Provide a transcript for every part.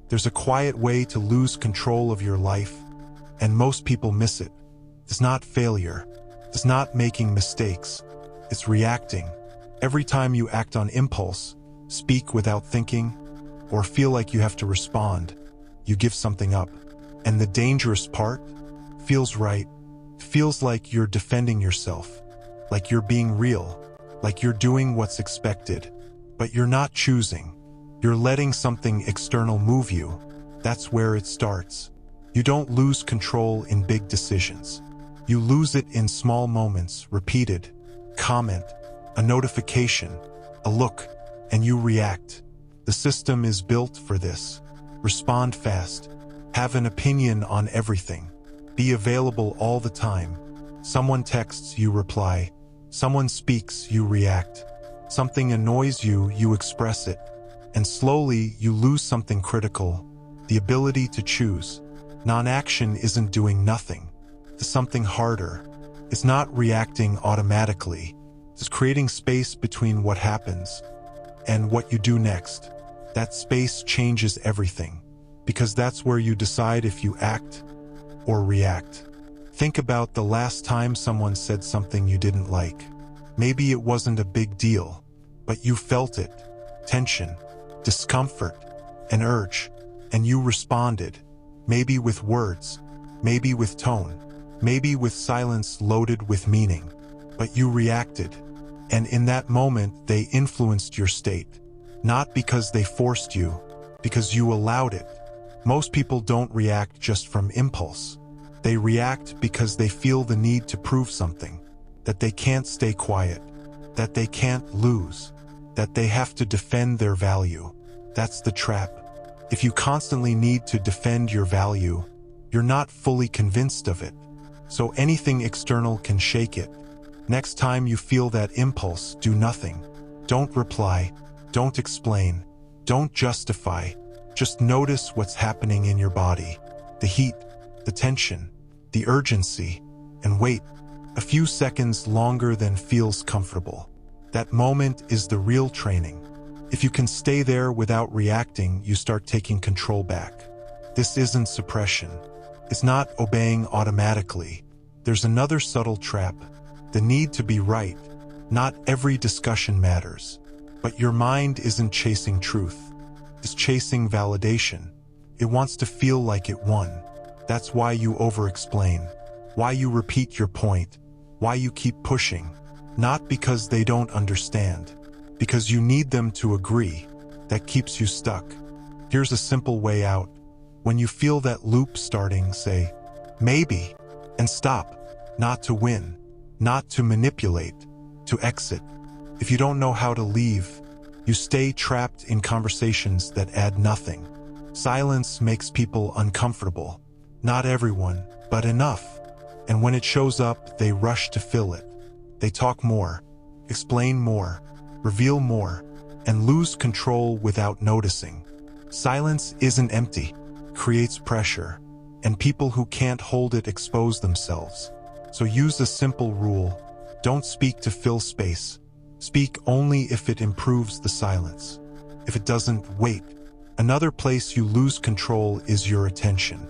There's a quiet way to lose control of your life, and most people miss it. It's not failure. It's not making mistakes. It's reacting. Every time you act on impulse, speak without thinking, or feel like you have to respond, you give something up. And the dangerous part feels right. Feels like you're defending yourself, like you're being real, like you're doing what's expected. But you're not choosing. You're letting something external move you. That's where it starts. You don't lose control in big decisions. You lose it in small moments, repeated. Comment, a notification, a look, and you react. The system is built for this. Respond fast. Have an opinion on everything. Be available all the time. Someone texts, you reply. Someone speaks, you react. Something annoys you, you express it. And slowly, you lose something critical, the ability to choose. Non-action isn't doing nothing. It's something harder. It's not reacting automatically. It's creating space between what happens and what you do next. That space changes everything, because that's where you decide if you act or react. Think about the last time someone said something you didn't like. Maybe it wasn't a big deal, but you felt it. Tension, discomfort, an urge, and you responded. Maybe with words, maybe with tone, maybe with silence loaded with meaning. But you reacted, and in that moment they influenced your state. Not because they forced you, because you allowed it. Most people don't react just from impulse. They react because they feel the need to prove something, that they can't stay quiet, that they can't lose, that they have to defend their value. That's the trap. If you constantly need to defend your value, you're not fully convinced of it. So anything external can shake it. Next time you feel that impulse, do nothing. Don't reply. Don't explain. Don't justify. Just notice what's happening in your body. The heat, the tension, the urgency, and wait. A few seconds longer than feels comfortable. That moment is the real training. If you can stay there without reacting, you start taking control back. This isn't suppression. It's not obeying automatically. There's another subtle trap, the need to be right. Not every discussion matters. But your mind isn't chasing truth. It's chasing validation. It wants to feel like it won. That's why you over-explain, why you repeat your point, why you keep pushing. Not because they don't understand, because you need them to agree. That keeps you stuck. Here's a simple way out. When you feel that loop starting, say, maybe, and stop. Not to win, not to manipulate, to exit. If you don't know how to leave, you stay trapped in conversations that add nothing. Silence makes people uncomfortable. Not everyone, but enough. And when it shows up, they rush to fill it. They talk more, explain more, reveal more, and lose control without noticing. Silence isn't empty, creates pressure, and people who can't hold it expose themselves. So use a simple rule. Don't speak to fill space. Speak only if it improves the silence. If it doesn't, wait. Another place you lose control is your attention.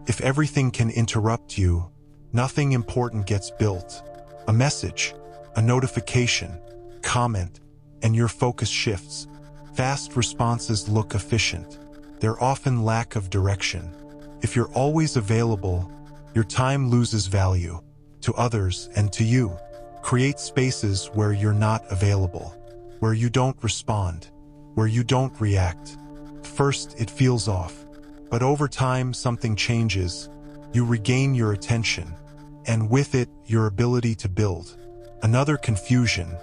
If everything can interrupt you, nothing important gets built. A message, a notification, comment, and your focus shifts. Fast responses look efficient. They're often lack of direction. If you're always available, your time loses value, to others and to you. Create spaces where you're not available, where you don't respond, where you don't react. First, it feels off, but over time, something changes. You regain your attention, and with it, your ability to build. Another confusion.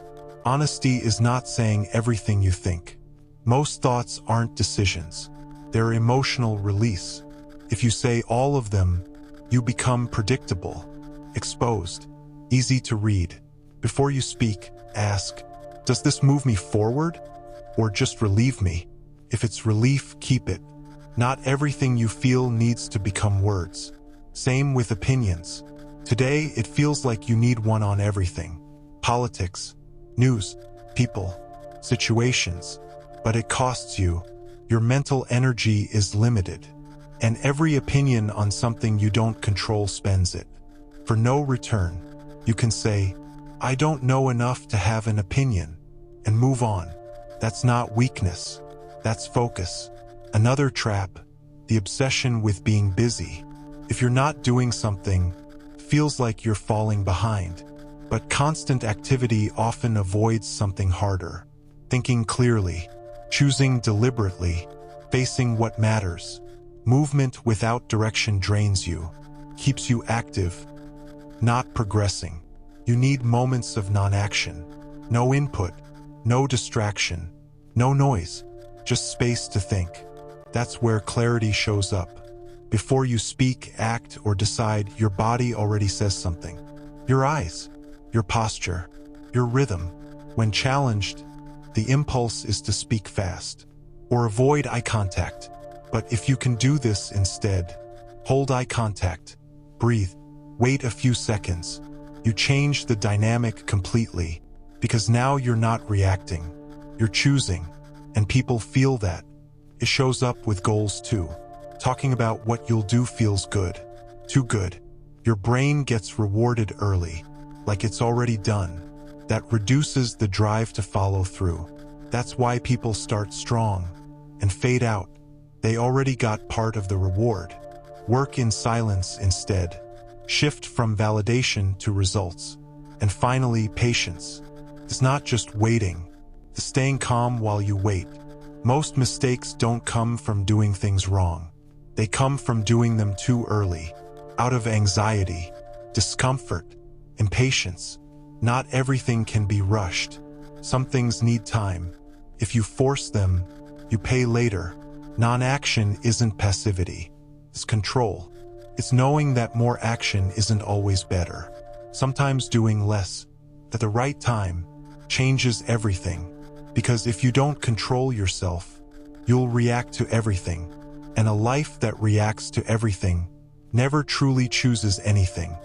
Honesty is not saying everything you think. Most thoughts aren't decisions. They're emotional release. If you say all of them, you become predictable, exposed, easy to read. Before you speak, ask, does this move me forward or just relieve me? If it's relief, keep it. Not everything you feel needs to become words. Same with opinions. Today, it feels like you need one on everything. Politics, news, people, situations. But it costs you. Your mental energy is limited, and every opinion on something you don't control spends it. For no return, you can say, "I don't know enough to have an opinion," and move on. That's not weakness, that's focus. Another trap, the obsession with being busy. If you're not doing something, it feels like you're falling behind. But constant activity often avoids something harder. Thinking clearly, choosing deliberately, facing what matters. Movement without direction drains you, keeps you active, not progressing. You need moments of non-action. No input, no distraction, no noise, just space to think. That's where clarity shows up. Before you speak, act, or decide, your body already says something. Your eyes, your posture, your rhythm. When challenged, the impulse is to speak fast or avoid eye contact. But if you can do this instead, hold eye contact, breathe, wait a few seconds. You change the dynamic completely, because now you're not reacting, you're choosing, and people feel that. It shows up with goals too. Talking about what you'll do feels good, too good. Your brain gets rewarded early, like it's already done. That reduces the drive to follow through. That's why people start strong and fade out. They already got part of the reward. Work in silence instead. Shift from validation to results. And finally, patience. It's not just waiting. It's staying calm while you wait. Most mistakes don't come from doing things wrong. They come from doing them too early, out of anxiety, discomfort, impatience. Not everything can be rushed. Some things need time. If you force them, you pay later. Non-action isn't passivity. It's control. It's knowing that more action isn't always better. Sometimes doing less, at the right time, changes everything. Because if you don't control yourself, you'll react to everything. And a life that reacts to everything never truly chooses anything.